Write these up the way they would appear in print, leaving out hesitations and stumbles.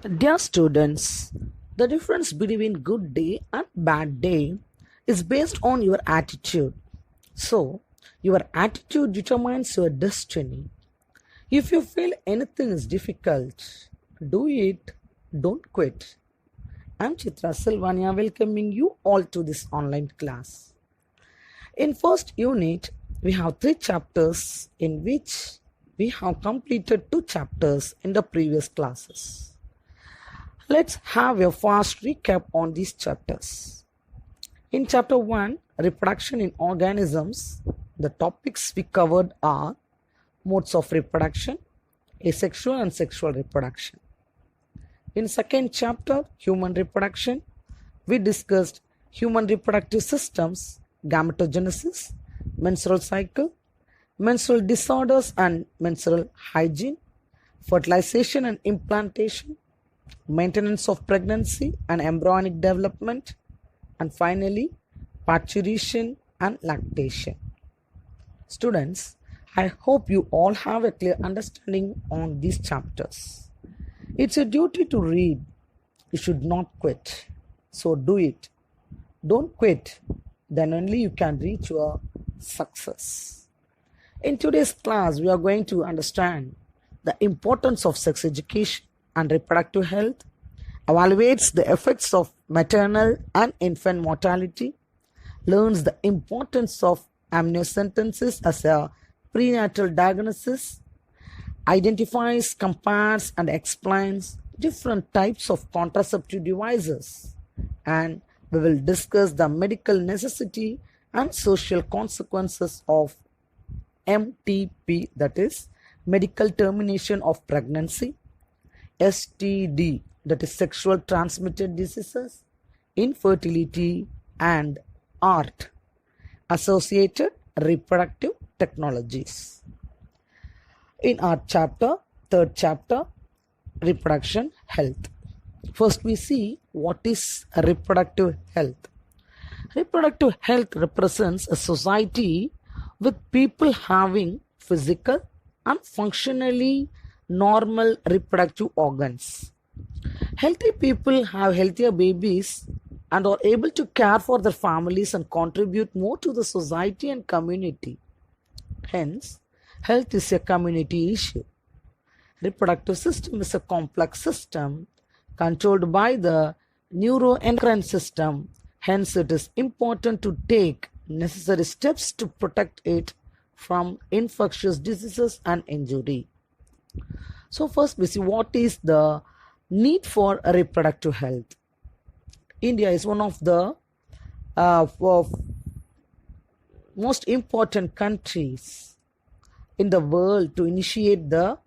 Dear students, the difference between good day and bad day is based on your attitude. So, your attitude determines your destiny. If you feel anything is difficult, do it, don't quit. I'm Chitra Silvania welcoming you all to this online class. In first unit, we have 3 chapters in which we have completed 2 chapters in the previous classes. Let's have a fast recap on these chapters. In chapter 1, reproduction in organisms, the topics we covered are modes of reproduction, asexual and sexual reproduction. In second chapter, human reproduction, we discussed human reproductive systems, gametogenesis, menstrual cycle, menstrual disorders and menstrual hygiene, fertilization and implantation, maintenance of pregnancy and embryonic development, and finally, parturition and lactation. Students, I hope you all have a clear understanding on these chapters. It's a duty to read. You should not quit. So do it. Don't quit. Then only you can reach your success. In today's class, we are going to understand the importance of sex education and reproductive health, evaluates the effects of maternal and infant mortality, learns the importance of amniocentesis as a prenatal diagnosis, identifies, compares, and explains different types of contraceptive devices, and we will discuss the medical necessity and social consequences of MTP, that is, medical termination of pregnancy, STD, that is, sexual transmitted diseases, infertility, and ART, associated reproductive technologies. In our chapter, third chapter, reproduction health. First, we see what is reproductive health. Reproductive health represents a society with people having physical and functionally normal reproductive organs. Healthy people have healthier babies and are able to care for their families and contribute more to the society and community. Hence, health is a community issue. Reproductive system is a complex system controlled by the neuroendocrine system. Hence, it is important to take necessary steps to protect it from infectious diseases and injury. So first we see what is the need for reproductive health. India is one of the most important countries in the world to initiate the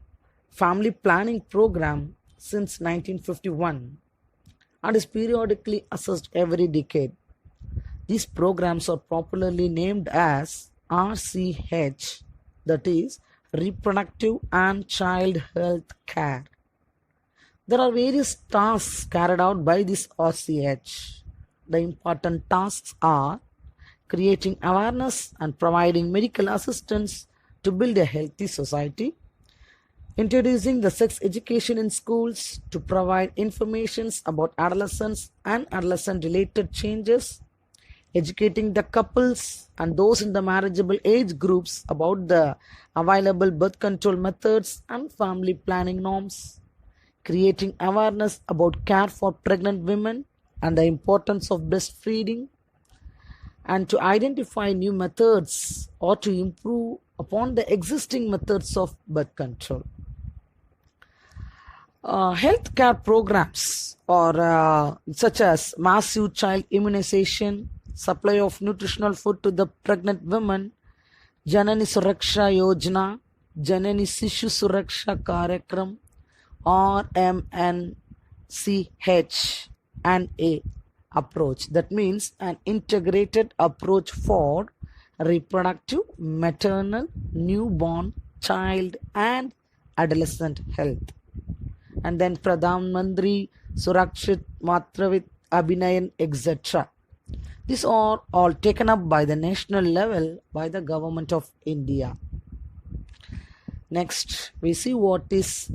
family planning program since 1951 and is periodically assessed every decade. These programs are popularly named as RCH, that is, Reproductive and Child Health Care. There are various tasks carried out by this RCH. The important tasks are creating awareness and providing medical assistance to build a healthy society, introducing the sex education in schools to provide information about adolescents and adolescent-related changes, educating the couples and those in the marriageable age groups about the available birth control methods and family planning norms, creating awareness about care for pregnant women and the importance of breastfeeding, and to identify new methods or to improve upon the existing methods of birth control. Healthcare programs are such as massive child immunization, supply of nutritional food to the pregnant women, Janani Suraksha Yojana, Janani Sishu Suraksha Karyakram, RMNCH, and A approach. That means an integrated approach for reproductive, maternal, newborn, child, and adolescent health. And then Pradhan Mantri Surakshit Matravit Abhinayan, etc. These are all taken up by the national level by the government of India. Next, we see what is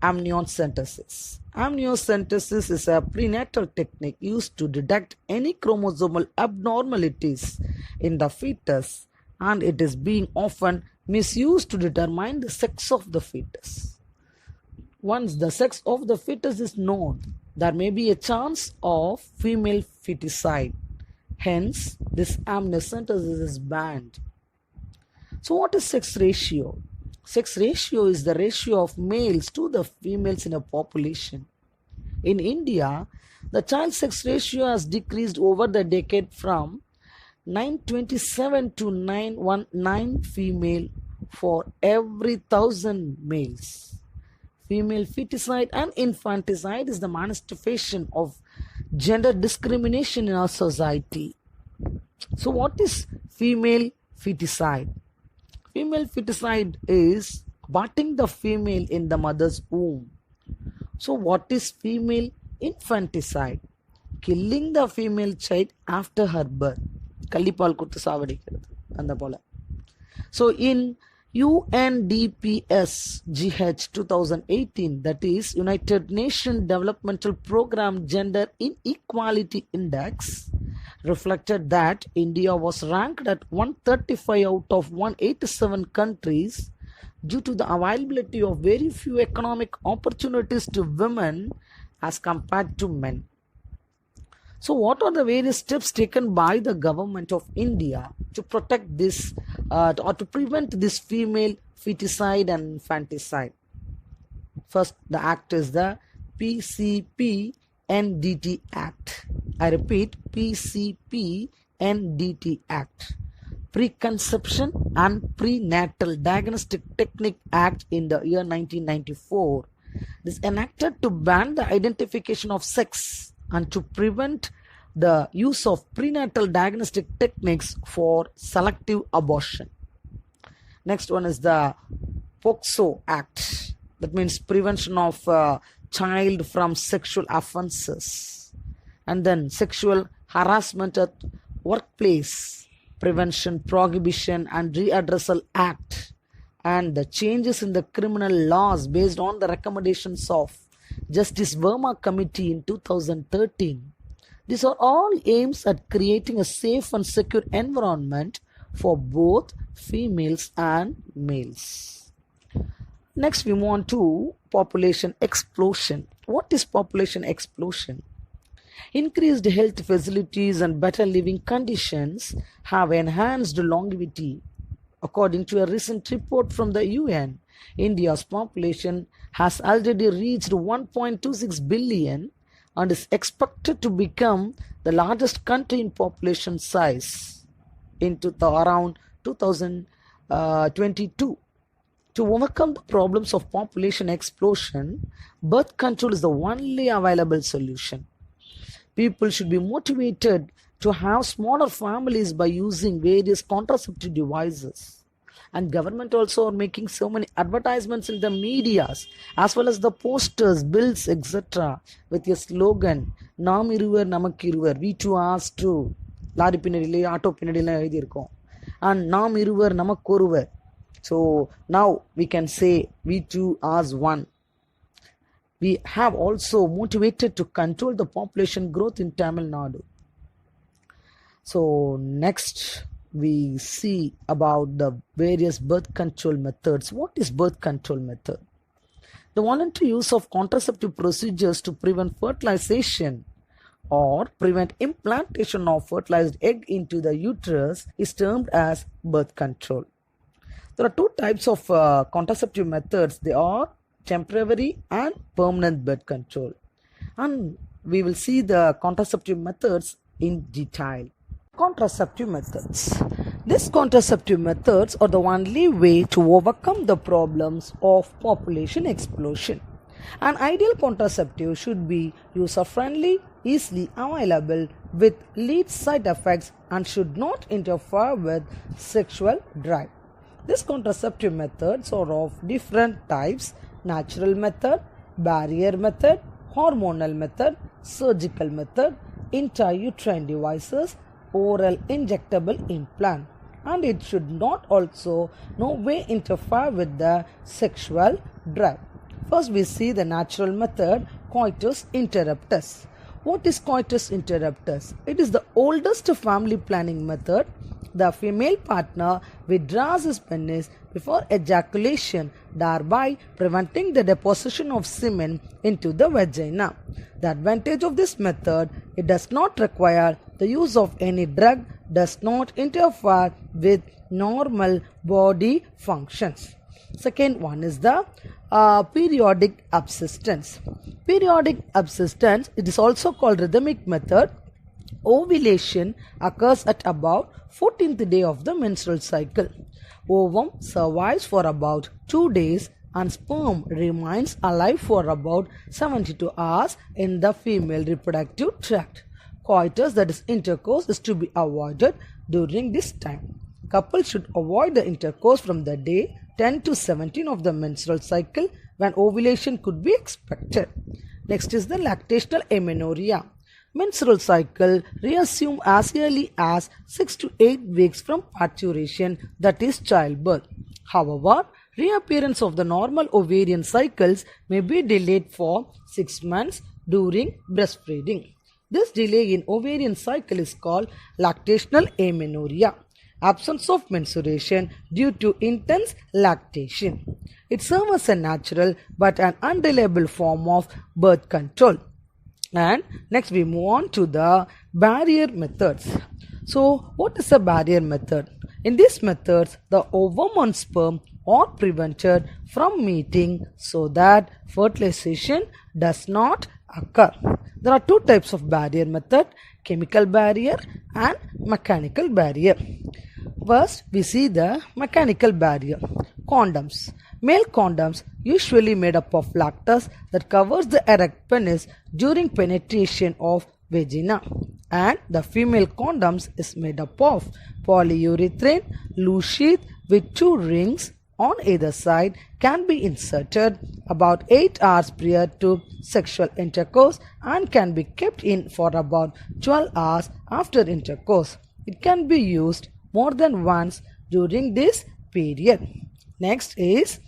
Amniocentesis. Amniocentesis is a prenatal technique used to detect any chromosomal abnormalities in the fetus, and it is being often misused to determine the sex of the fetus. Once the sex of the fetus is known, there may be a chance of female feticide. Hence, this amniocentesis is banned. So, what is sex ratio? Sex ratio is the ratio of males to the females in a population. In India, the child sex ratio has decreased over the decade from 927 to 919 female for every 1,000 males. Female feticide and infanticide is the manifestation of gender discrimination in our society. So, what is female feticide? Female feticide is aborting the female in the mother's womb. So, what is female infanticide? Killing the female child after her birth. கள்ளிப்பால் கொடுத்து சாவடிக்கிறது அந்த போல. So, in UNDPS GH 2018, that is United Nations Developmental Program Gender Inequality Index, reflected that India was ranked at 135 out of 187 countries due to the availability of very few economic opportunities to women as compared to men. So, what are the various steps taken by the government of India to protect this or to prevent this female feticide and infanticide? First, the act is the PCP-NDT Act. I repeat, PCP-NDT Act. Preconception and Prenatal Diagnostic Technique Act in the year 1994. This enacted to ban the identification of sex and to prevent the use of prenatal diagnostic techniques for selective abortion. Next one is the POCSO Act. That means prevention of child from sexual offences. And then sexual harassment at workplace, Prevention, Prohibition and Readdressal Act. And the changes in the criminal laws based on the recommendations of Justice Verma Committee in 2013. These are all aims at creating a safe and secure environment for both females and males. Next, we move on to population explosion. What is population explosion? Increased health facilities and better living conditions have enhanced longevity. According to a recent report from the UN, India's population has already reached 1.26 billion and is expected to become the largest country in population size around 2022. To overcome the problems of population explosion, birth control is the only available solution. People should be motivated to have smaller families by using various contraceptive devices. And government also are making so many advertisements in the medias as well as the posters, bills, etc. with a slogan, நாம் இருவர் நமக்கு இருவர், we two us two, lorry பின்னாடியிலே auto பின்னாடிலாம் எழுதியிருக்கோம், and நாம் இருவர் நமக்கு ஒருவர். So now we can say we two us one. We have also motivated to control the population growth in Tamil Nadu. So next we see about the various birth control methods. What is birth control method? The voluntary use of contraceptive procedures to prevent fertilization or prevent implantation of fertilized egg into the uterus is termed as birth control. There are two types of contraceptive methods. They are temporary and permanent birth control. And we will see the contraceptive methods in detail. Contraceptive methods. These contraceptive methods are the only way to overcome the problems of population explosion. An ideal contraceptive should be user-friendly, easily available, with least side effects, and should not interfere with sexual drive. These contraceptive methods are of different types: natural method, barrier method, hormonal method, surgical method, intrauterine devices, oral injectable implant, and it should not also no way interfere with the sexual drive. First, we see the natural method, coitus interruptus. What is coitus interruptus? It is the oldest family planning method. The female partner withdraws his penis before ejaculation, thereby preventing the deposition of semen into the vagina. The advantage of this method, it does not require the use of any drug, does not interfere with normal body functions. Second one is the periodic abstinence. Periodic abstinence, it is also called rhythmic method. Ovulation occurs at about 14th day of the menstrual cycle. Ovum survives for about 2 days and sperm remains alive for about 72 hours in the female reproductive tract. Coitus, that is intercourse, is to be avoided during this time. Couples should avoid the intercourse from the day 10 to 17 of the menstrual cycle when ovulation could be expected. Next is the lactational amenorrhea. Menstrual cycle reassume as early as 6 to 8 weeks from parturition, that is childbirth. However, reappearance of the normal ovarian cycles may be delayed for 6 months during breastfeeding. This delay in ovarian cycle is called lactational amenorrhea. Absence of menstruation due to intense lactation. It serves as a natural but an unreliable form of birth control. And next we move on to the barrier methods. So what is a barrier method? In these methods, the ovum and sperm are prevented from meeting so that fertilization does not occur. There are two types of barrier method, chemical barrier and mechanical barrier. First, we see the mechanical barrier. Condoms. Male condoms usually made up of lacteus that covers the erect penis during penetration of vagina, and the female condoms is made up of polyurethane loose sheath with 2 rings on either side, can be inserted about 8 hours prior to sexual intercourse and can be kept in for about 12 hours after intercourse. It can be used more than once during this period. Next is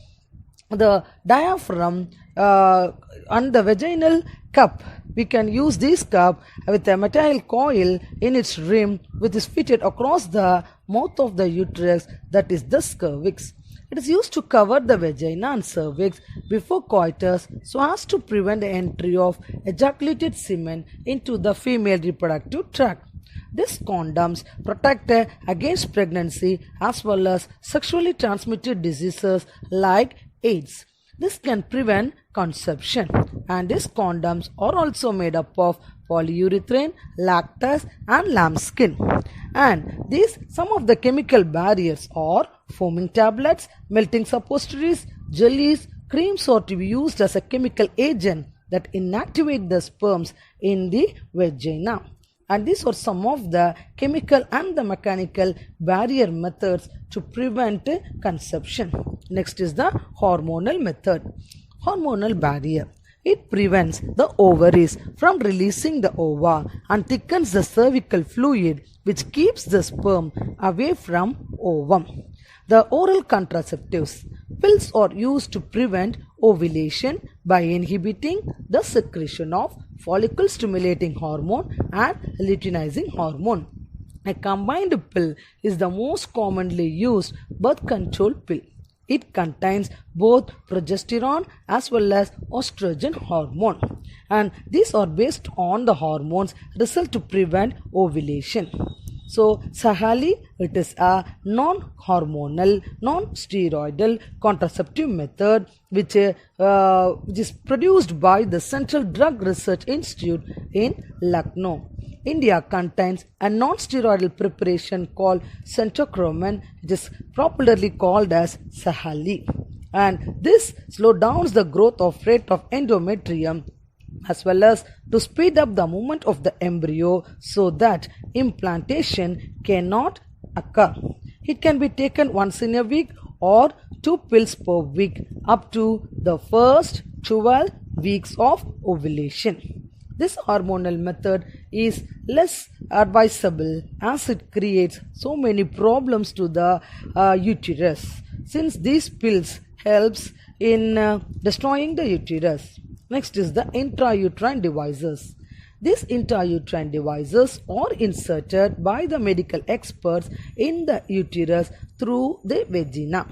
the diaphragm and the vaginal cup. We can use this cup with a metal coil in its rim which is fitted across the mouth of the uterus, that is the cervix. It is used to cover the vagina and cervix before coitus so as to prevent the entry of ejaculated semen into the female reproductive tract. These condoms protect against pregnancy as well as sexually transmitted diseases like AIDS. This can prevent conception, and these condoms are also made up of polyurethane, lacteus and lambskin. And these some of the chemical barriers are foaming tablets, melting suppositories, jellies, creams are to be used as a chemical agent that inactivate the sperms in the vagina. And these are some of the chemical and the mechanical barrier methods to prevent conception. Next is the hormonal method. Hormonal barrier. It prevents the ovaries from releasing the ova and thickens the cervical fluid, which keeps the sperm away from ovum. The oral contraceptives. Pills are used to prevent ovulation by inhibiting the secretion of follicle stimulating hormone and luteinizing hormone. A combined pill is the most commonly used birth control pill. It contains both progesterone as well as estrogen hormone, and these are based on the hormones result to prevent ovulation. So Sahalli, it is a non-hormonal, non-steroidal contraceptive method which is produced by the Central Drug Research Institute in Lucknow. India contains a non-steroidal preparation called centochromine, which is popularly called as Sahalli. And this slows down the growth of rate of endometrium as well as to speed up the movement of the embryo so that implantation cannot occur. It can be taken once in a week or 2 pills per week up to the first 12 weeks of ovulation. This hormonal method is less advisable as it creates so many problems to the uterus, since these pills helps in destroying the uterus. Next is the intrauterine devices. These intrauterine devices are inserted by the medical experts in the uterus through the vagina.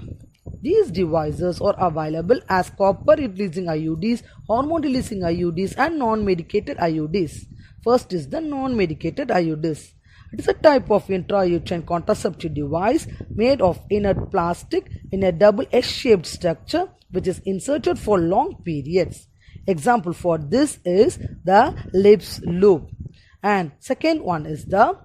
These devices are available as copper-releasing IUDs, hormone-releasing IUDs and non-medicated IUDs. First is the non-medicated IUDs. It is a type of intrauterine contraceptive device made of inert plastic in a double S-shaped structure which is inserted for long periods. Example for this is the lips loop. And second one is the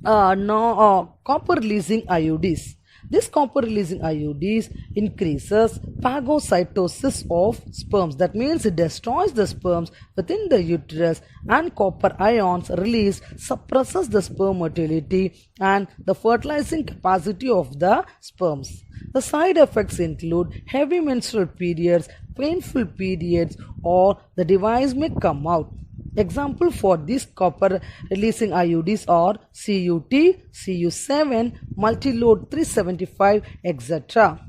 copper releasing IUDs. This copper releasing IUDs increases phagocytosis of sperms. That means it destroys the sperms within the uterus, and copper ions released suppresses the sperm motility and the fertilizing capacity of the sperms. The side effects include heavy menstrual periods, painful periods, or the device may come out. Example for these copper releasing IUDs are CUT, CU7, multiload 375, etc.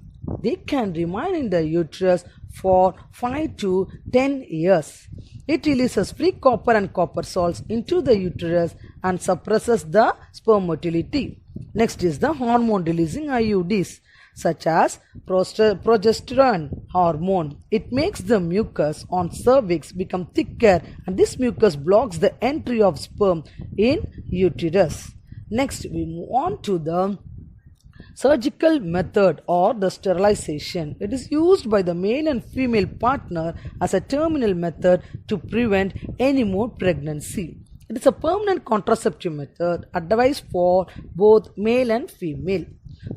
They can remain in the uterus for 5 to 10 years. It releases free copper and copper salts into the uterus and suppresses the sperm motility. Next is the hormone releasing IUDs such as progesterone hormone. It makes the mucus on cervix become thicker, and this mucus blocks the entry of sperm in uterus. Next we move on to the surgical method or the sterilization. It is used by the male and female partner as a terminal method to prevent any more pregnancy. It is a permanent contraceptive method advised for both male and female.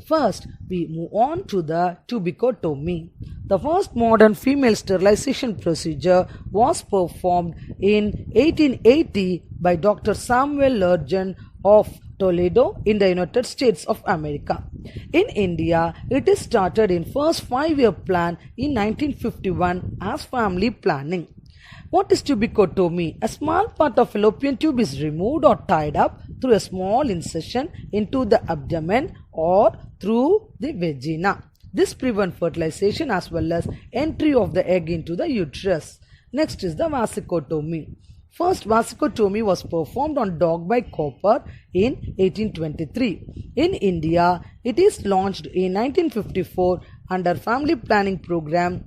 First, we move on to the tubicotomy. The first modern female sterilization procedure was performed in 1880 by Dr. Samuel Lurgan of Toledo in the United States of America. In India, it is started in first 5-year plan in 1951 as family planning. What is tubicotomy? A small part of fallopian tube is removed or tied up through a small incision into the abdomen or through the vagina. This prevents fertilization as well as entry of the egg into the uterus. Next is the vasicotomy. First vasicotomy was performed on dog by copper in 1823. In India, it is launched in 1954 under family planning program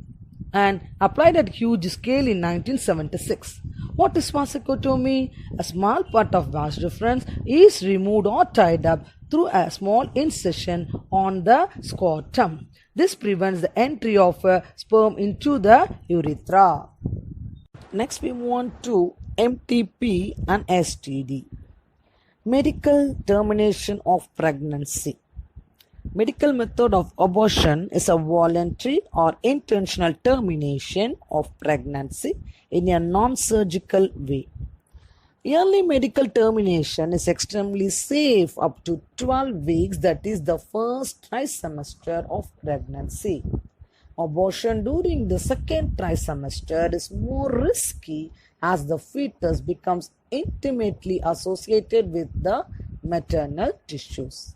and applied at huge scale in 1976. What is vasicotomy? A small part of vas deferens is removed or tied up through a small incision on the scrotum. This prevents the entry of sperm into the urethra. Next we move on to MTP and STD. Medical termination of pregnancy. Medical method of abortion is a voluntary or intentional termination of pregnancy in a non-surgical way. Early medical termination is extremely safe up to 12 weeks, that is the first trimester of pregnancy. Abortion during the second trimester is more risky as the fetus becomes intimately associated with the maternal tissues.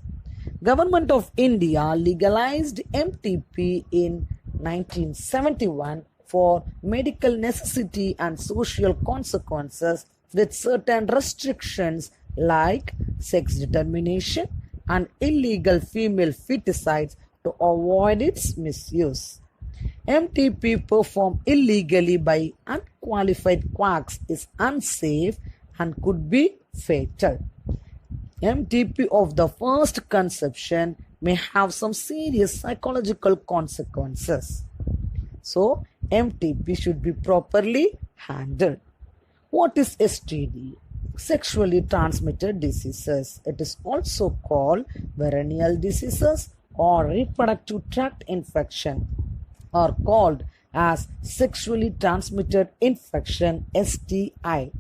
Government of India legalized MTP in 1971 for medical necessity and social consequences with certain restrictions like sex determination and illegal female feticides to avoid its misuse. MTP performed illegally by unqualified quacks is unsafe and could be fatal. MTP of the first conception may have some serious psychological consequences. So, MTP should be properly handled. What is STD? Sexually transmitted diseases. It is also called venereal diseases or reproductive tract infection, are called as sexually transmitted infection STI.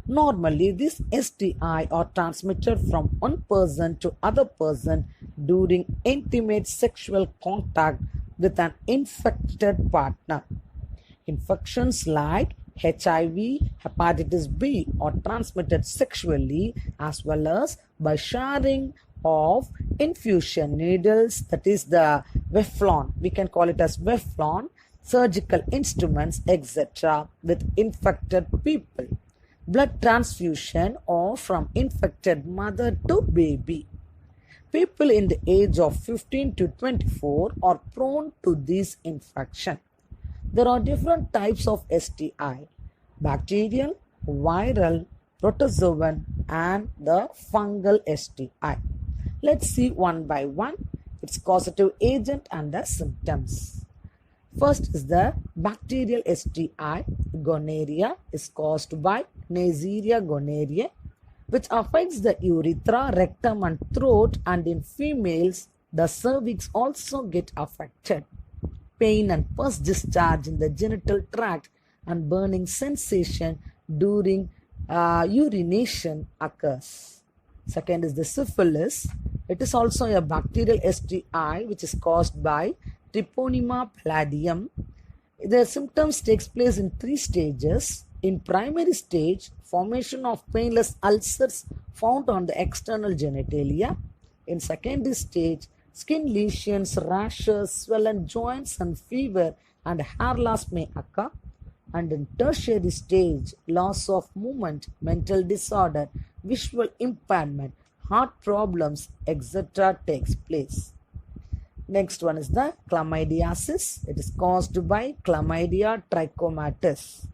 Normally, this STI are transmitted from one person to other person during intimate sexual contact with an infected partner. Infections like HIV, hepatitis B are transmitted sexually as well as by sharing of infusion needles, that is the Veflon, we can call it as Veflon, surgical instruments, etc. with infected people. Blood transfusion or from infected mother to baby. People in the age of 15 to 24 are prone to this infection. There are different types of STI: bacterial, viral, protozoan, and the fungal STI. Let's see one by one its causative agent and the symptoms. First is the bacterial STI. Gonorrhea is caused by Neisseria gonorrhoeae, which affects the urethra, rectum, and throat, and in females, the cervix also get affected. Pain and pus discharge in the genital tract and burning sensation during urination occurs. Second is the syphilis. It is also a bacterial STI which is caused by Treponema pallidum. The symptoms takes place in 3 stages. In primary stage, formation of painless ulcers found on the external genitalia. In secondary stage, skin lesions, rashes, swollen joints, and fever and hair loss may occur. And in tertiary stage, loss of movement, mental disorder, visual impairment, heart problems, etc. takes place. Next one is the chlamydiasis. It is caused by Chlamydia trachomatis.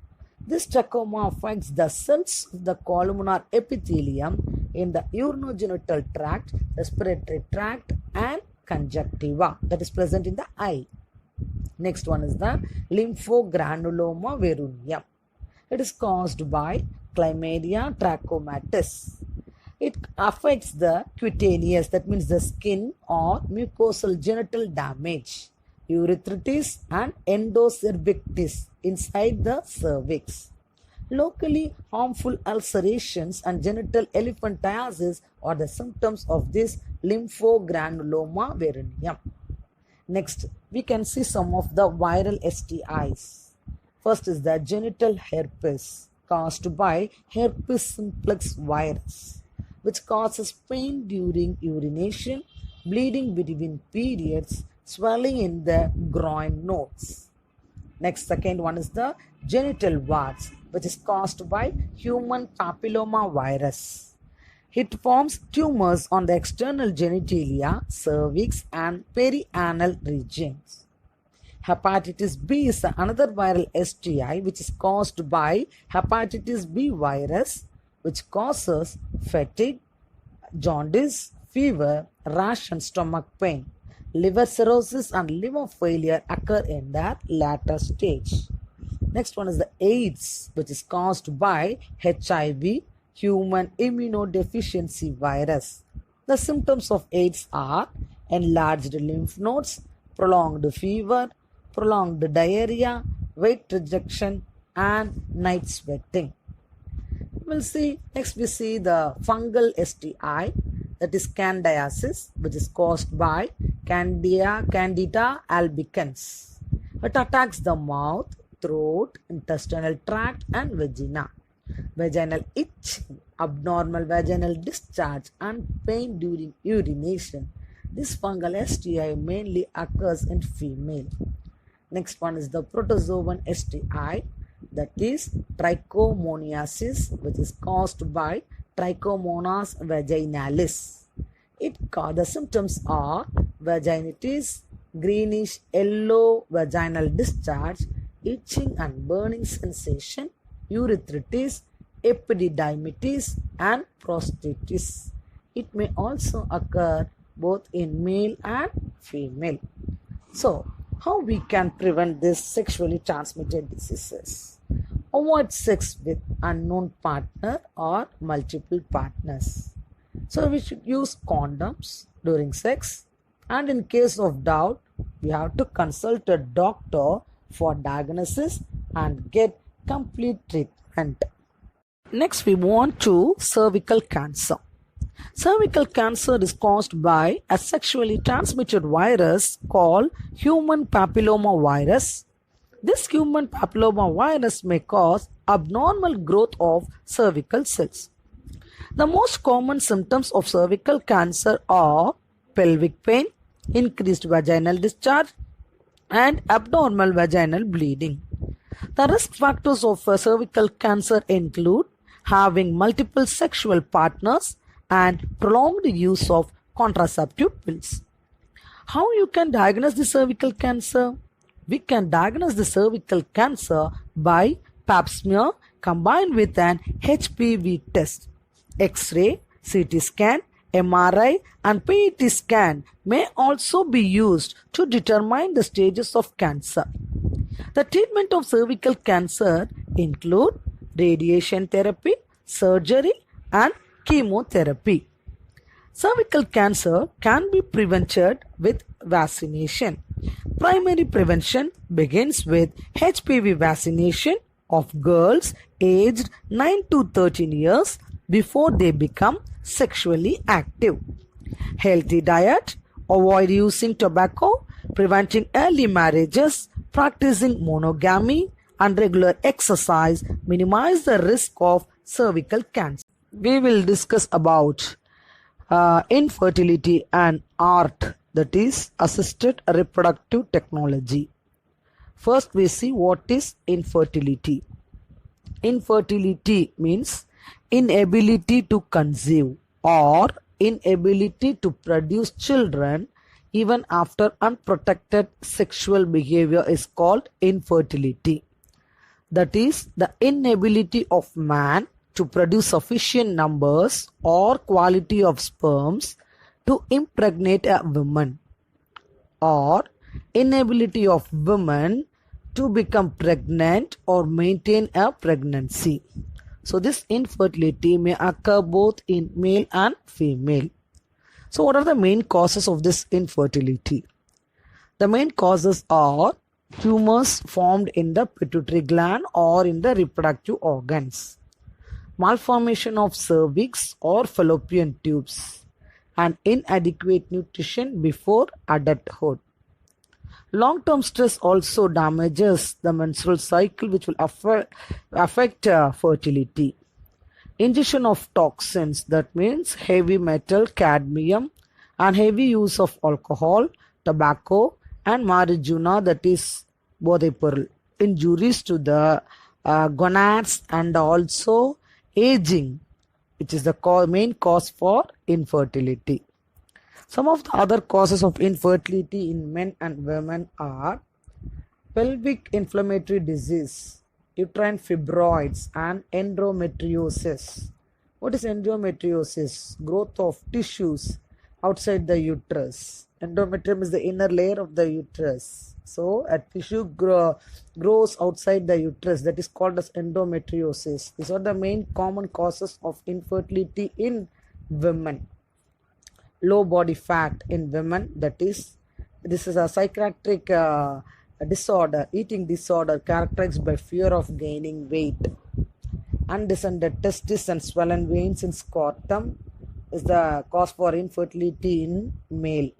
This trachoma affects the cells of the columnar epithelium in the urinogenital tract, respiratory tract, and conjunctiva that is present in the eye. Next one is the lymphogranuloma veruneum. It is caused by Chlamydia trachomatis. It affects the cutaneous, that means the skin, or mucosal genital damage, urethritis, and endocervictis inside the cervix. Locally harmful ulcerations and genital elephantiasis are the symptoms of this lymphogranuloma veruneum. Next, we can see some of the viral STIs. First is the genital herpes, caused by herpes simplex virus, which causes pain during urination, bleeding between periods, swelling in the groin nodes. Next, second one is the genital warts, which is caused by human papilloma virus. It forms tumors on the external genitalia, cervix, and perianal regions. Hepatitis B is another viral STI which is caused by hepatitis B virus, which causes fatigue, jaundice, fever, rash, and stomach pain. Liver cirrhosis and liver failure occur in the latter stage. Next one is the AIDS, which is caused by HIV, human immunodeficiency virus. The symptoms of AIDS are enlarged lymph nodes, prolonged fever, prolonged diarrhea, weight reduction, and night sweating. Next we see the fungal STI, that is candidiasis, which is caused by Candida albicans. It attacks the mouth, throat, intestinal tract, and vagina. Vaginal itching, abnormal vaginal discharge, and pain during urination. This fungal STI mainly occurs in female. Next one is the protozoan STI, that is trichomoniasis, which is caused by Trichomonas vaginalis. The symptoms are vaginitis, greenish yellow vaginal discharge, itching and burning sensation, urethritis, epididymitis, and prostatitis. It may also occur both in male and female. So, how we can prevent this sexually transmitted diseases? Avoid sex with unknown partner or multiple partners. So we should use condoms during sex, and in case of doubt, we have to consult a doctor for diagnosis and get complete treatment. Next, we move on to cervical cancer. Cervical cancer is caused by a sexually transmitted virus called human papilloma virus. This human papilloma virus may cause abnormal growth of cervical cells. The most common symptoms of cervical cancer are pelvic pain, increased vaginal discharge, and abnormal vaginal bleeding. The risk factors of cervical cancer include having multiple sexual partners and prolonged use of contraceptive pills. How you can diagnose the cervical cancer? We can diagnose the cervical cancer by pap smear combined with an HPV test. X-ray, CT scan, MRI and PET scan may also be used to determine the stages of cancer. The treatment of cervical cancer include radiation therapy, surgery and chemotherapy. Cervical cancer can be prevented with vaccination. Primary prevention begins with HPV vaccination of girls aged 9 to 13 years before they become sexually active. Healthy diet, avoid using tobacco, preventing early marriages, practicing monogamy, and regular exercise minimize the risk of cervical cancer. We will discuss about infertility and ART, that is assisted reproductive technology. First we see what is infertility. Infertility means inability to conceive or inability to produce children even after unprotected sexual behavior is called infertility. That is the inability of man to produce sufficient numbers or quality of sperms to impregnate a woman, or inability of women to become pregnant or maintain a pregnancy. So this infertility may occur both in male and female. So what are the main causes of this infertility? The main causes are tumors formed in the pituitary gland or in the reproductive organs, malformation of cervix or fallopian tubes, and inadequate nutrition before adulthood. Long-term stress also damages the menstrual cycle, which will affect fertility. Ingestion of toxins, that means heavy metal, cadmium, and heavy use of alcohol, tobacco, and marijuana, that is bodhipurul. Injuries to the gonads and also aging, which is the main cause for infertility. Some of the other causes of infertility in men and women are pelvic inflammatory disease, uterine fibroids, and endometriosis. What is endometriosis? Growth of tissues outside the uterus. Endometrium is the inner layer of the uterus. So a tissue grows outside the uterus, that is called as endometriosis. These are the main common causes of infertility in women. Low body fat in women, this is a psychiatric disorder, eating disorder characterized by fear of gaining weight. Undescended testes and swollen veins in scrotum is the cause for infertility in male.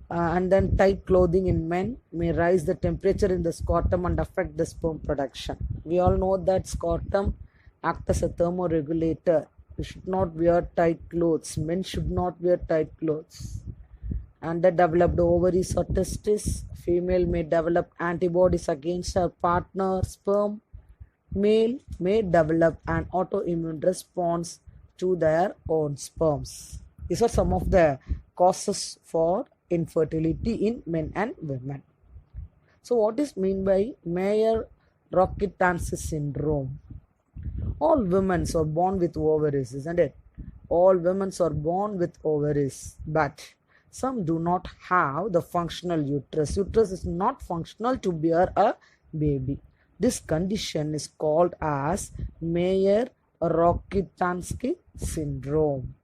And then tight clothing in men may rise the temperature in the scrotum and affect the sperm production. We all know that scrotum acts as a thermoregulator. You should not wear tight clothes. Men should not wear tight clothes. Underdeveloped ovaries or testes. Female may develop antibodies against her partner sperm. Male may develop an autoimmune response to their own sperms. These are some of the causes for infertility in men and women. So what is meant by Mayer-Rokitansky syndrome? All women are born with ovaries, isn't it? All women are born with ovaries, but some do not have the functional uterus. Uterus is not functional to bear a baby. This condition is called as Mayer-Rokitansky syndrome.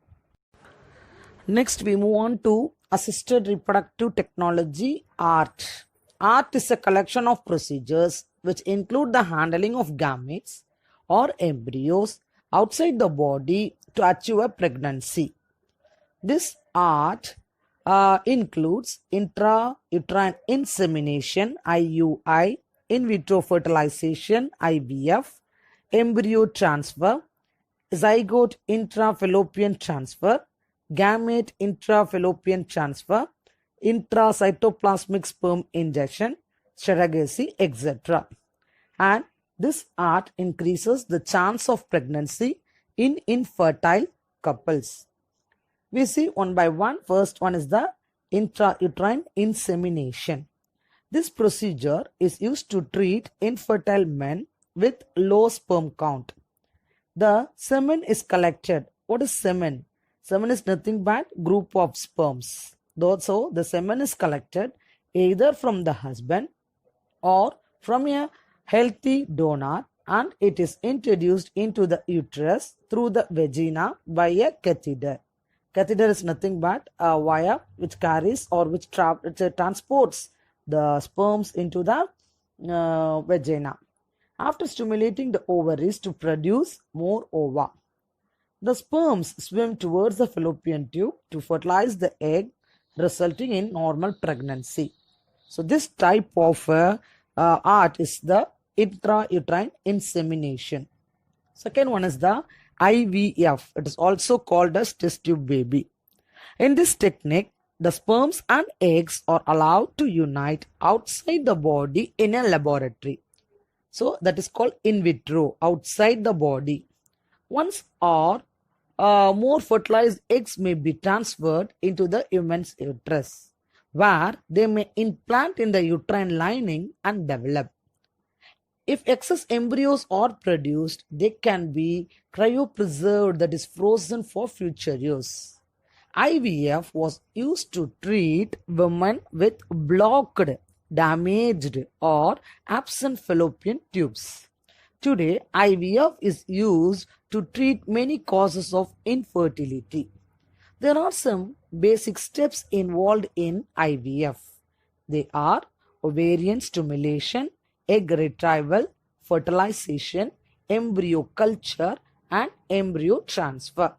Next, we move on to assisted reproductive technology, ART. ART is a collection of procedures which include the handling of gametes or embryos outside the body to achieve a pregnancy. This ART includes intrauterine insemination, IUI, in vitro fertilization, IVF, embryo transfer, zygote intrafallopian transfer, gamete intrafallopian transfer, intracytoplasmic sperm injection, surrogacy, etc. And this art increases the chance of pregnancy in infertile couples. We see one by one. First one is the intrauterine insemination. This procedure is used to treat infertile men with low sperm count. The semen is collected. What is semen? Semen is nothing but group of sperms. So the semen is collected either from the husband or from a healthy donor, and it is introduced into the uterus through the vagina by a catheter. Catheter is nothing but a wire which carries or which transports the sperms into the vagina. After stimulating the ovaries to produce more ova, the sperms swim towards the fallopian tube to fertilize the egg, resulting in normal pregnancy. So this type of art is the intrauterine insemination. Second one is the IVF. It is also called as test tube baby. In this technique, the sperms and eggs are allowed to unite outside the body in a laboratory. So that is called in vitro, outside the body. Once or more fertilized eggs may be transferred into the woman's uterus, where they may implant in the uterine lining and develop. If excess embryos are produced, they can be cryopreserved, that is frozen for future use. IVF was used to treat women with blocked, damaged or absent fallopian tubes. Today, IVF is used to treat many causes of infertility. There are some basic steps involved in IVF. They are ovarian stimulation, egg retrieval, fertilization, embryo culture, and embryo transfer.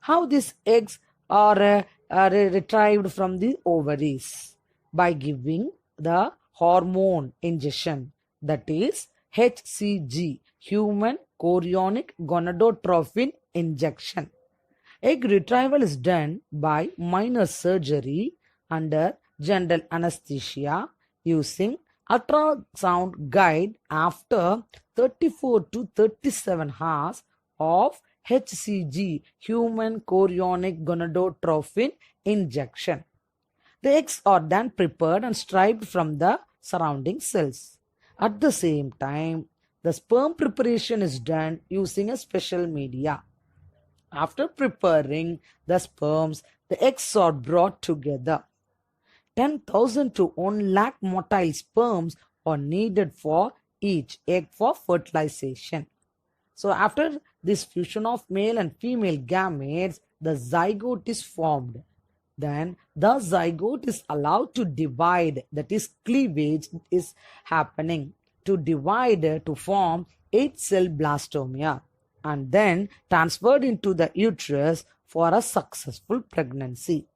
How these eggs are retrieved from the ovaries? By giving the hormone injection, that is HCG, human chorionic gonadotropin injection. Egg retrieval is done by minor surgery under general anesthesia using ultrasound guide after 34 to 37 hours of HCG, human chorionic gonadotropin injection. The eggs are then prepared and stripped from the surrounding cells. At the same time, the sperm preparation is done using a special media. After preparing the sperms, the eggs are brought together. 10,000 to 1 lakh motile sperms are needed for each egg for fertilization. So after this fusion of male and female gametes, the zygote is formed. Then the zygote is allowed to divide, that is cleavage is happening to divide to form 8-cell blastomia, and then transferred into the uterus for a successful pregnancy.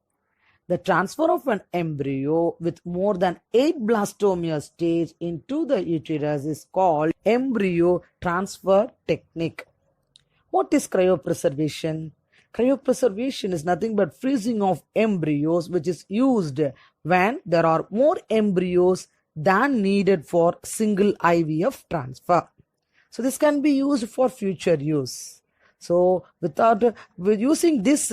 The transfer of an embryo with more than 8 blastomia stage into the uterus is called embryo transfer technique. What is cryopreservation? Cryopreservation is nothing but freezing of embryos, which is used when there are more embryos than needed for single IVF transfer. So this can be used for future use. So with using this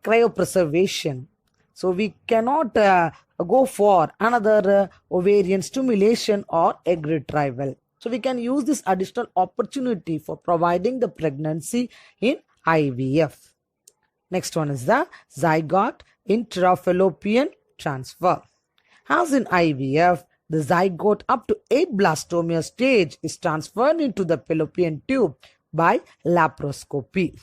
cryopreservation, so we cannot go for another ovarian stimulation or egg retrieval. So we can use this additional opportunity for providing the pregnancy in IVF. Next one is the zygote intrafallopian transfer. As in IVF, the zygote up to 8 blastomia stage is transferred into the fallopian tube by laparoscopy.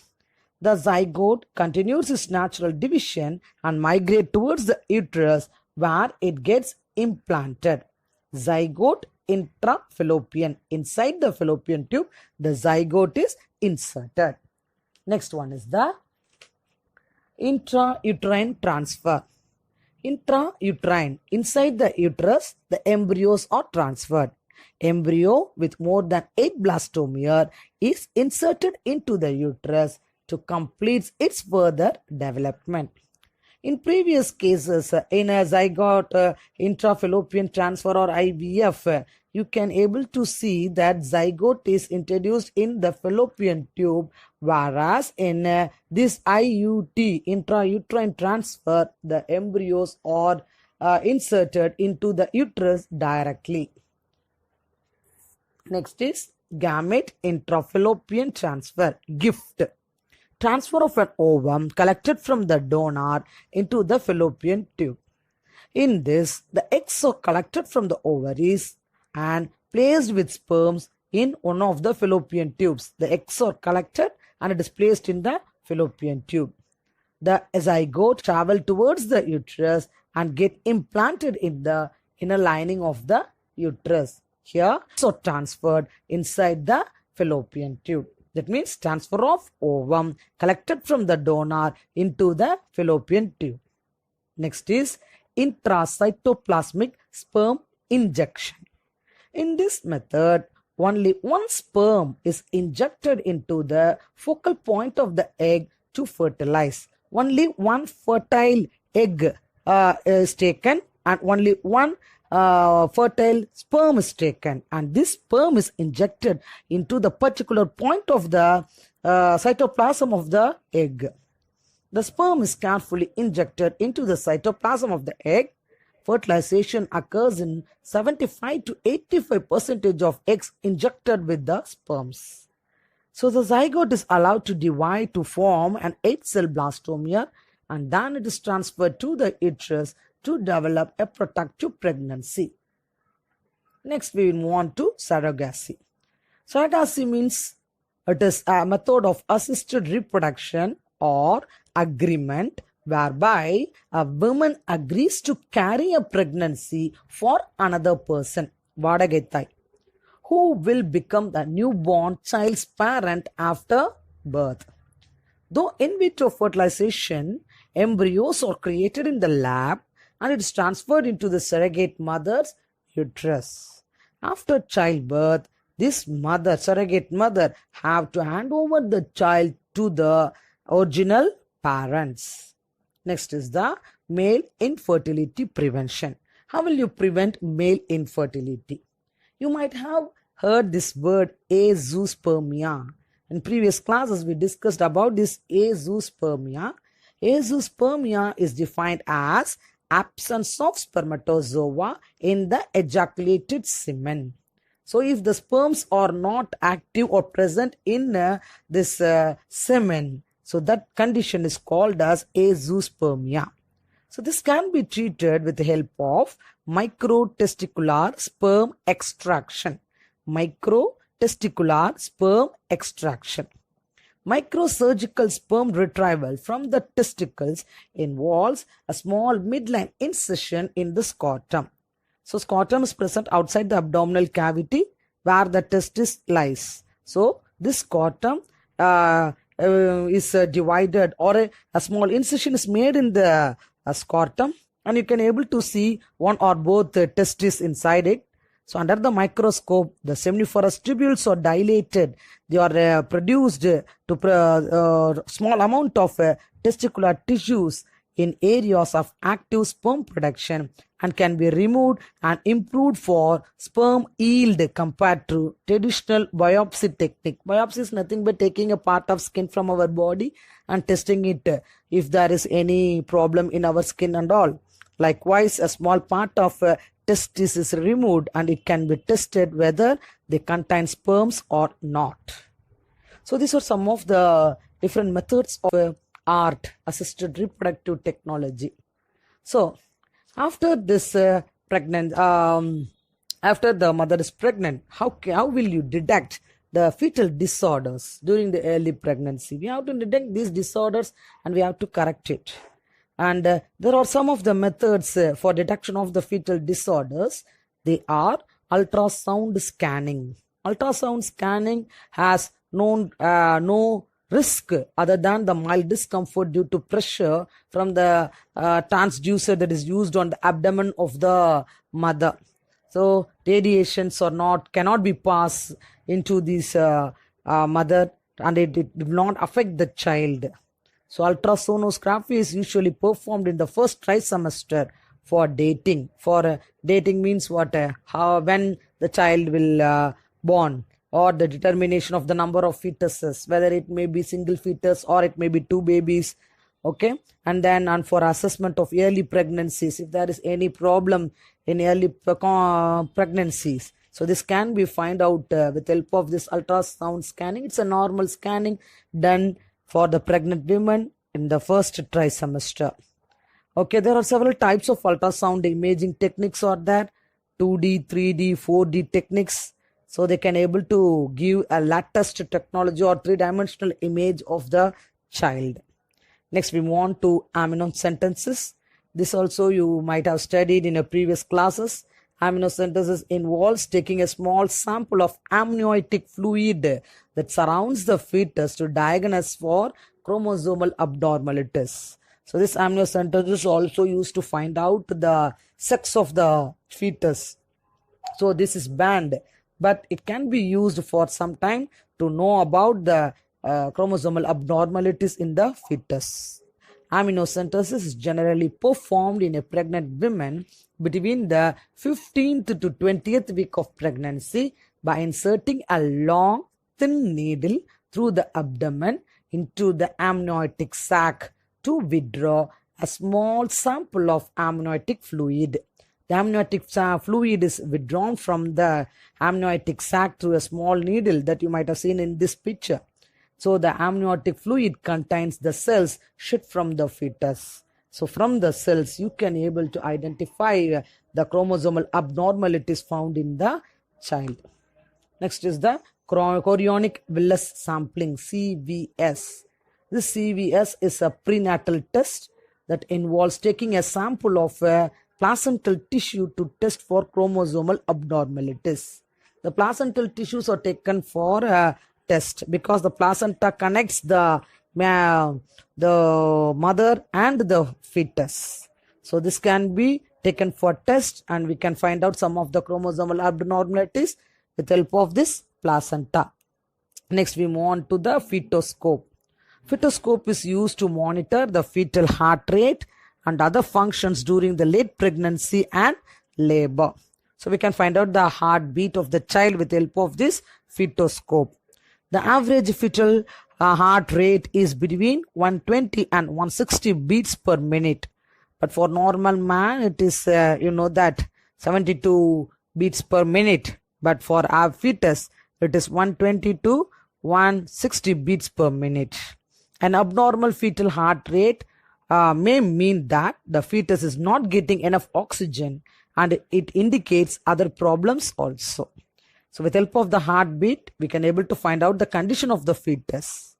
The zygote continues its natural division and migrates towards the uterus where it gets implanted. Zygote intrafallopian. Inside the fallopian tube, the zygote is inserted. Next one is the intrauterine transfer. Intrauterine. Inside the uterus, the embryos are transferred. Embryo with more than 8 blastomere is inserted into the uterus to complete its further development. In previous cases, in a zygote intrafallopian transfer or IVF, you can able to see that zygote is introduced in the fallopian tube, whereas in this IUT, intrauterine transfer, the embryos are inserted into the uterus directly. Next is gamete intrafallopian transfer, GIFT. Transfer of an ovum collected from the donor into the fallopian tube. In this, the eggs are collected from the ovaries and placed with sperms in one of the fallopian tubes. The eggs are collected and it is placed in the fallopian tube. The zygote travel towards the uterus and get implanted in the inner lining of the uterus. Here, so transferred inside the fallopian tube. That means transfer of ovum collected from the donor into the fallopian tube. Next is intracytoplasmic sperm injection. In this method, only one sperm is injected into the focal point of the egg to fertilize. Only one fertile egg is taken and only one fertile sperm is taken, and this sperm is injected into the particular point of the cytoplasm of the egg. The sperm is carefully injected into the cytoplasm of the egg. Fertilization occurs in 75 to 85% of eggs injected with the sperms. So the zygote is allowed to divide to form an 8-cell blastomere, and then it is transferred to the uterus to develop a protective pregnancy. Next, we will move on to surrogacy. Surrogacy means it is a method of assisted reproduction or agreement whereby a woman agrees to carry a pregnancy for another person, Vadagetai, who will become the newborn child's parent after birth. Though in vitro fertilization, embryos are created in the lab and it is transferred into the surrogate mother's uterus. After childbirth, this surrogate mother, have to hand over the child to the original parents. Next is the male infertility prevention. How will you prevent male infertility? You might have heard this word azoospermia. In previous classes, we discussed about this azoospermia. Azoospermia is defined as absence of spermatozoa in the ejaculated semen. So if the sperms are not active or present in this semen, so that condition is called as azoospermia. So this can be treated with the help of microtesticular sperm extraction. Microtesticular sperm extraction. Microsurgical sperm retrieval from the testicles involves a small midline incision in the scrotum. So scrotum is present outside the abdominal cavity where the testis lies. So this scrotum is divided, or a small incision is made in the scrotum, and you can able to see one or both testes inside it. So under the microscope, the seminiferous tubules are dilated. They are produced to small amount of testicular tissues in areas of active sperm production and can be removed and improved for sperm yield compared to traditional biopsy technique. Biopsy is nothing but taking a part of skin from our body and testing it if there is any problem in our skin and all. Likewise, a small part of testis is removed and it can be tested whether they contain sperms or not. So these are some of the different methods of ART, assisted reproductive technology. So after this after the mother is pregnant, how will you detect the fetal disorders during the early pregnancy? We have to detect these disorders and we have to correct it. And there are some of the methods for detection of the fetal disorders. They are ultrasound scanning. Ultrasound scanning has no risk other than the mild discomfort due to pressure from the transducer that is used on the abdomen of the mother. So radiations cannot be passed into this mother, and it will not affect the child. So ultrasonography is usually performed in the first trimester for dating. For dating means what? How, when the child will born, or the determination of the number of fetuses, whether it may be single fetus or it may be two babies. Okay, and for assessment of early pregnancies, if there is any problem in early pregnancies. So this can be find out with help of this ultrasound scanning. It's a normal scanning done for the pregnant women in the first trimester. Okay, there are several types of ultrasound imaging techniques are there. 2D, 3D, 4D techniques. So they can able to give a latest technology or three-dimensional image of the child. Next, we move on to amniocentesis. This also you might have studied in your previous classes. Amniocentesis involves taking a small sample of amniotic fluid that surrounds the fetus to diagnose for chromosomal abnormalities. So this amniocentesis is also used to find out the sex of the fetus. So this is banned, but it can be used for some time to know about the chromosomal abnormalities in the fetus. Amniocentesis is generally performed in a pregnant woman between the 15th to 20th week of pregnancy by inserting a long, thin needle through the abdomen into the amniotic sac to withdraw a small sample of amniotic fluid. The amniotic fluid is withdrawn from the amniotic sac through a small needle that you might have seen in this picture. So the amniotic fluid contains the cells shed from the fetus. So from the cells, you can able to identify the chromosomal abnormalities found in the child. Next is the chorionic villus sampling, CVS. This CVS is a prenatal test that involves taking a sample of placental tissue to test for chromosomal abnormalities. The placental tissues are taken for test because the placenta connects the mother and the fetus. So this can be taken for test, and we can find out some of the chromosomal abnormalities with help of this placenta. Next, we move on to the fetoscope. Fetoscope is used to monitor the fetal heart rate and other functions during the late pregnancy and labor. So we can find out the heartbeat of the child with help of this fetoscope. The average fetal heart rate is between 120 and 160 beats per minute. But for normal man, it is, that 72 beats per minute. But for our fetus, it is 120 to 160 beats per minute. An abnormal fetal heart rate may mean that the fetus is not getting enough oxygen, and it indicates other problems also. So with help of the heartbeat, we can able to find out the condition of the fetus.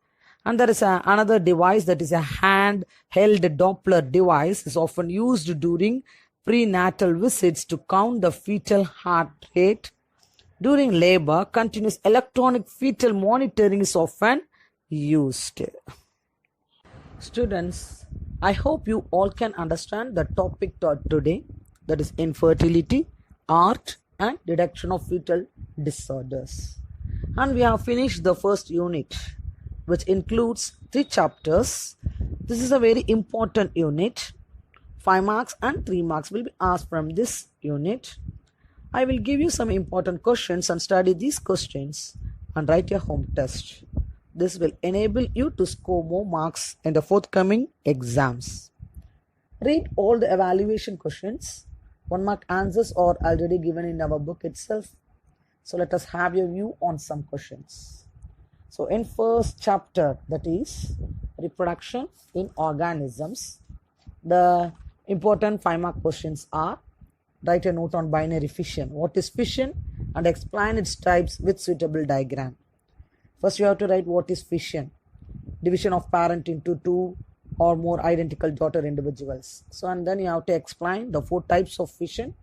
And there is another device that is a handheld Doppler device, is often used during prenatal visits to count the fetal heart rate. During labor, continuous electronic fetal monitoring is often used. Students, I hope you all can understand the topic taught today, that is infertility, art and detection of fetal disorders. And we have finished the first unit, which includes 3 chapters. This is a very important unit. 5 marks and 3 marks will be asked from this unit. I will give you some important questions and study these questions and write your home test. This will enable you to score more marks in the forthcoming exams. Read all the evaluation questions. 1 mark answers are already given in our book itself. So let us have your view on some questions. So in first chapter, that is reproduction in organisms, the important 5 mark questions are: write a note on binary fission. What is fission? And explain its types with suitable diagram. First you have to write what is fission. Division of parent into 2 or more identical daughter individuals. So and then you have to explain the 4 types of fission: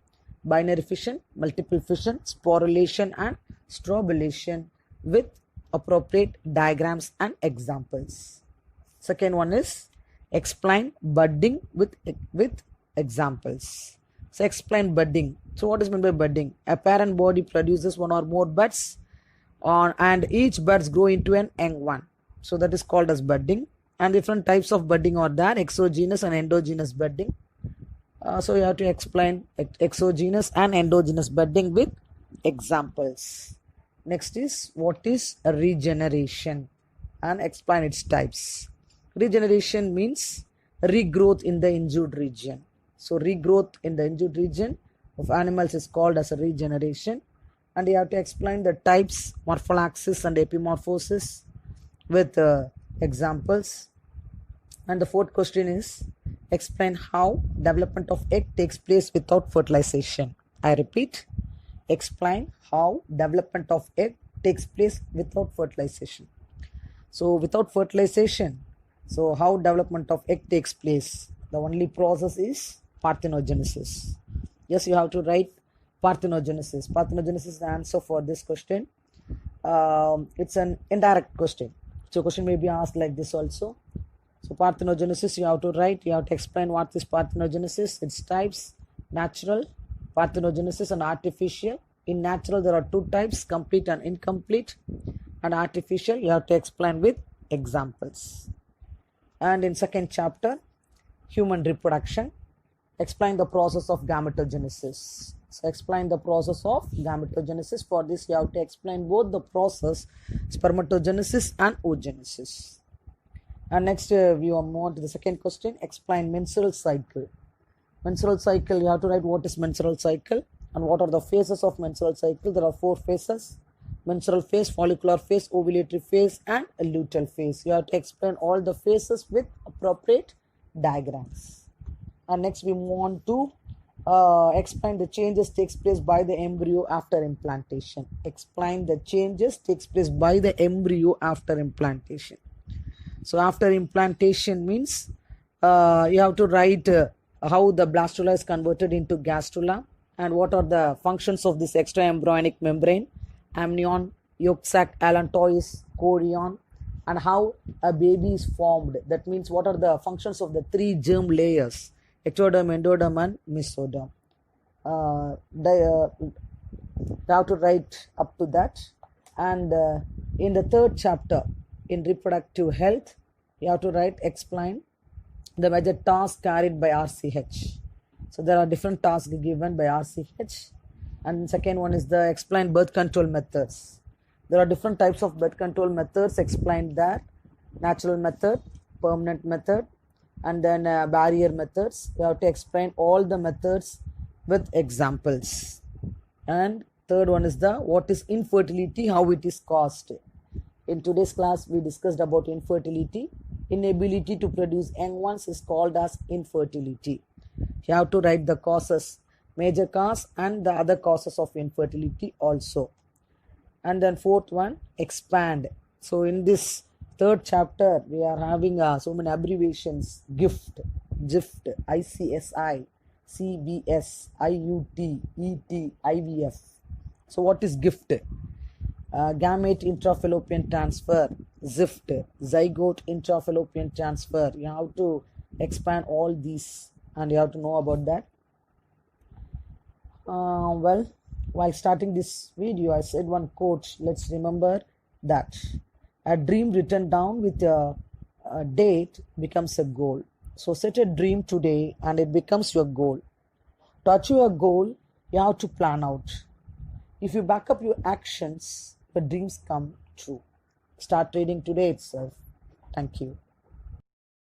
binary fission, multiple fission, sporulation and strobulation, with appropriate diagrams and examples. Second one is explain budding with examples. So explain budding. So what is meant by budding? A parent body produces 1 or more buds and each buds grow into an young one. So that is called as budding. and different types of budding are there, exogenous and endogenous budding. So you have to explain exogenous and endogenous budding with examples. Next is, what is a regeneration, and explain its types. Regeneration means regrowth in the injured region. So regrowth in the injured region of animals is called as a regeneration, and you have to explain the types, morphollaxis and epimorphosis with examples. And the fourth question is, explain how development of egg takes place without fertilization. I repeat, explain how development of egg takes place without fertilization. So without fertilization, so how development of egg takes place? The only process is parthenogenesis. Yes, you have to write parthenogenesis. Parthenogenesis is the answer for this question. It's an indirect question. So question may be asked like this also. So parthenogenesis you have to write, you have to explain what is parthenogenesis, its types, natural, parthenogenesis and artificial. In natural there are two types, complete and incomplete, and artificial you have to explain with examples. And in second chapter, human reproduction, explain the process of gametogenesis. So explain the process of gametogenesis. For this you have to explain both the process, spermatogenesis and oogenesis. And next we will move on to the second question, explain menstrual cycle. Menstrual cycle, you have to write what is menstrual cycle and what are the phases of menstrual cycle. There are 4 phases: menstrual phase, follicular phase, ovulatory phase and a luteal phase. You have to explain all the phases with appropriate diagrams. And next we move on to explain the changes takes place by the embryo after implantation. Explain the changes takes place by the embryo after implantation. So after implantation means you have to write how the blastula is converted into gastrula and what are the functions of this extraembryonic membrane, amnion, yolk sac, allantois, chorion, and how a baby is formed. That means what are the functions of the 3 germ layers, ectoderm, endoderm and mesoderm. You have to write up to that. And in the third chapter, in reproductive health, you have to write, explain the major tasks carried by RCH. So there are different tasks given by RCH. And second one is the explain birth control methods. There are different types of birth control methods explained there: natural method, permanent method, and then barrier methods. You have to explain all the methods with examples. And third one is the what is infertility, how it is caused. In today's class, we discussed about infertility. Inability to produce young ones is called as infertility. You have to write the causes, major cause and the other causes of infertility also. And then fourth one, expand. So in this third chapter, we are having so many abbreviations: GIFT, GIFT, ICSI, CBS, IUT, ET, IVF. So what is GIFT? Gamete intrafallopian transfer, ZIFT, zygote intrafallopian transfer. You have to expand all these and you have to know about that. Well, while starting this video, I said one quote. Let's remember that a dream written down with a date becomes a goal. So set a dream today and it becomes your goal. To achieve a goal, you have to plan out. If you back up your actions, your dreams come true. Start reading today itself. Thank you.